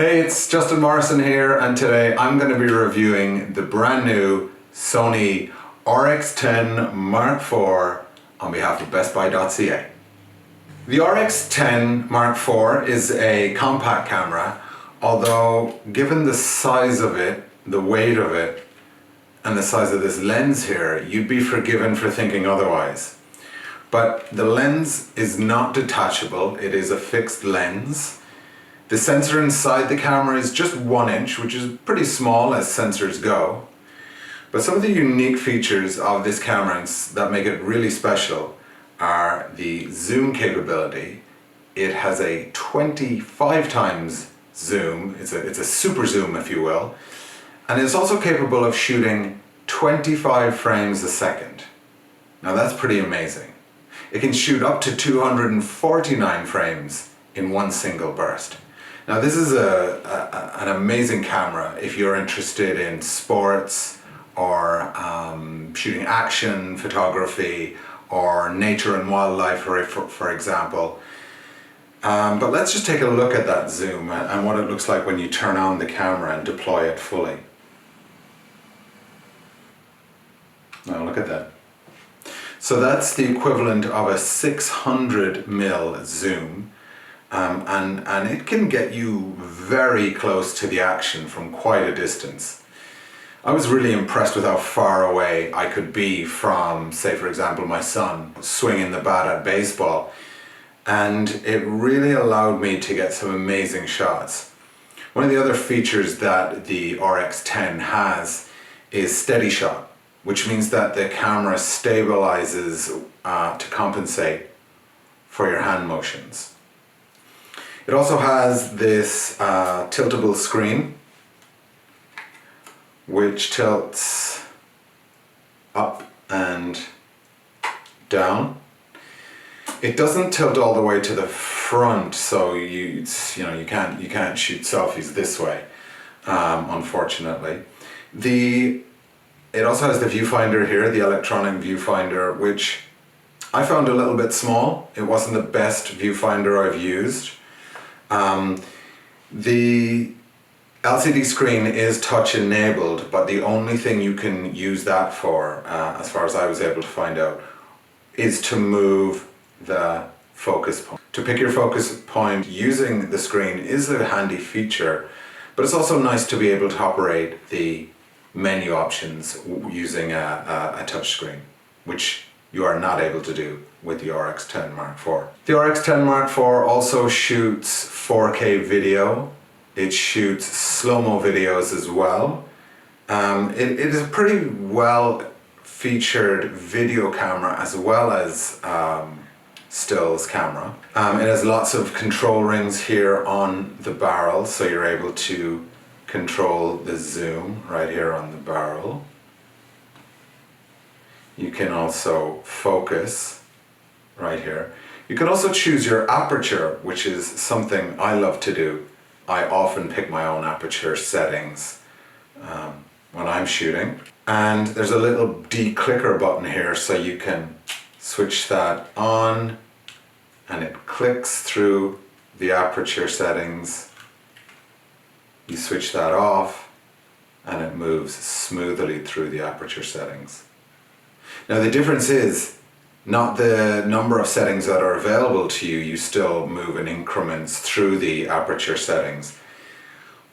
Hey, it's Justin Morrison here, and today I'm going to be reviewing the brand new Sony RX10 Mark IV on behalf of BestBuy.ca. The RX10 Mark IV is a compact camera, although given the size of it, the weight of it, and the size of this lens here, you'd be forgiven for thinking otherwise. But the lens is not detachable, it is a fixed lens. The sensor inside the camera is just 1 inch, which is pretty small as sensors go. But some of the unique features of this camera that make it really special are the zoom capability. It has a 25 times zoom, it's a super zoom if you will, and it's also capable of shooting 25 frames a second. Now that's pretty amazing. It can shoot up to 249 frames in one single burst. Now this is an amazing camera if you're interested in sports or shooting action photography or nature and wildlife for example. But let's just take a look at that zoom and what it looks like when you turn on the camera and deploy it fully. Now look at that. So that's the equivalent of a 600mm zoom. And it can get you very close to the action from quite a distance. I was really impressed with how far away I could be from, say for example, my son swinging the bat at baseball, and it really allowed me to get some amazing shots. One of the other features that the RX10 has is steady shot, which means that the camera stabilizes to compensate for your hand motions. It also has this tiltable screen which tilts up and down. It doesn't tilt all the way to the front, so you can't shoot selfies this way, unfortunately. It also has the viewfinder here, the electronic viewfinder, which I found a little bit small. It wasn't the best viewfinder I've used. The LCD screen is touch enabled, but the only thing you can use that for, as far as I was able to find out, is to move the focus point. To pick your focus point using the screen is a handy feature, but it's also nice to be able to operate the menu options using a touch screen, which you are not able to do with the RX10 Mark IV. The RX10 Mark IV also shoots 4K video. It shoots slow-mo videos as well. It is a pretty well featured video camera as well as stills camera. It has lots of control rings here on the barrel, so you're able to control the zoom right here on the barrel. You can also focus right here. You can also choose your aperture, which is something I love to do. I often pick my own aperture settings when I'm shooting. And there's a little de-clicker button here, so you can switch that on and it clicks through the aperture settings. You switch that off and it moves smoothly through the aperture settings. Now the difference is not the number of settings that are available to you, you still move in increments through the aperture settings,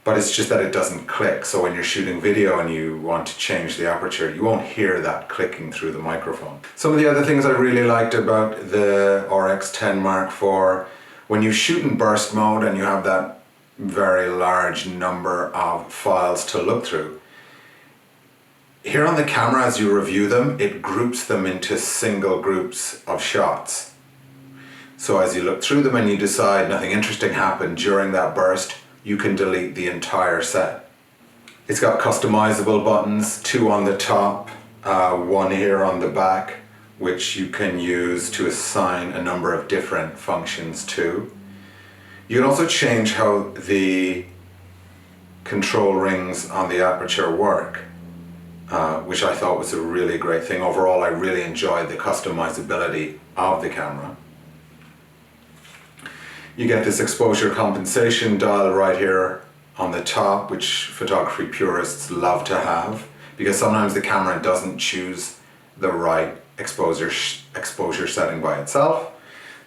but it's just that it doesn't click. So when you're shooting video and you want to change the aperture, you won't hear that clicking through the microphone. Some of the other things I really liked about the RX10 Mark IV, when you shoot in burst mode and you have that very large number of files to look through, here on the camera as you review them, it groups them into single groups of shots. So as you look through them and you decide nothing interesting happened during that burst, you can delete the entire set. It's got customizable buttons, 2 on the top, 1 here on the back, which you can use to assign a number of different functions to. You can also change how the control rings on the aperture work. Which I thought was a really great thing. Overall, I really enjoyed the customizability of the camera. You get this exposure compensation dial right here on the top, which photography purists love to have, because sometimes the camera doesn't choose the right exposure setting by itself.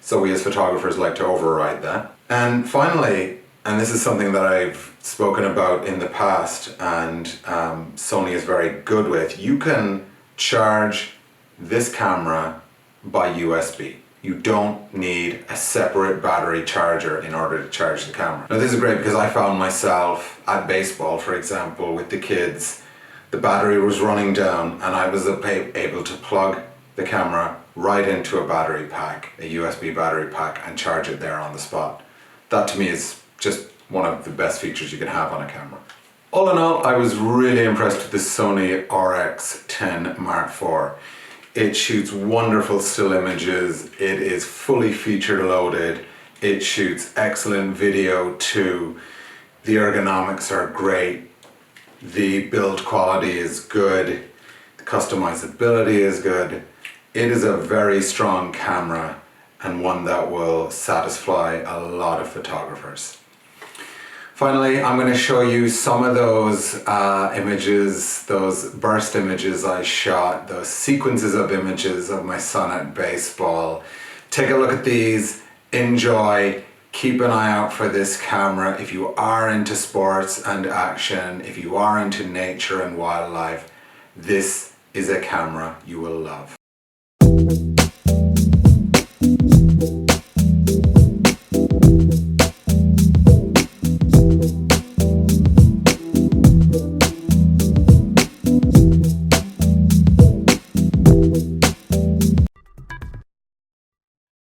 So we as photographers like to override that. And finally, and this is something that I've spoken about in the past and Sony is very good with, you can charge this camera by USB. You don't need a separate battery charger in order to charge the camera. Now this is great because I found myself at baseball, for example, with the kids, the battery was running down and I was able to plug the camera right into a battery pack, a USB battery pack, and charge it there on the spot. That to me is just one of the best features you can have on a camera. All in all, I was really impressed with the Sony RX10 IV. It shoots wonderful still images, it is fully feature loaded, it shoots excellent video too, the ergonomics are great, the build quality is good, the customizability is good. It is a very strong camera and one that will satisfy a lot of photographers. Finally, I'm going to show you some of those images, those burst images I shot, those sequences of images of my son at baseball. Take a look at these, enjoy, keep an eye out for this camera. If you are into sports and action, if you are into nature and wildlife, this is a camera you will love.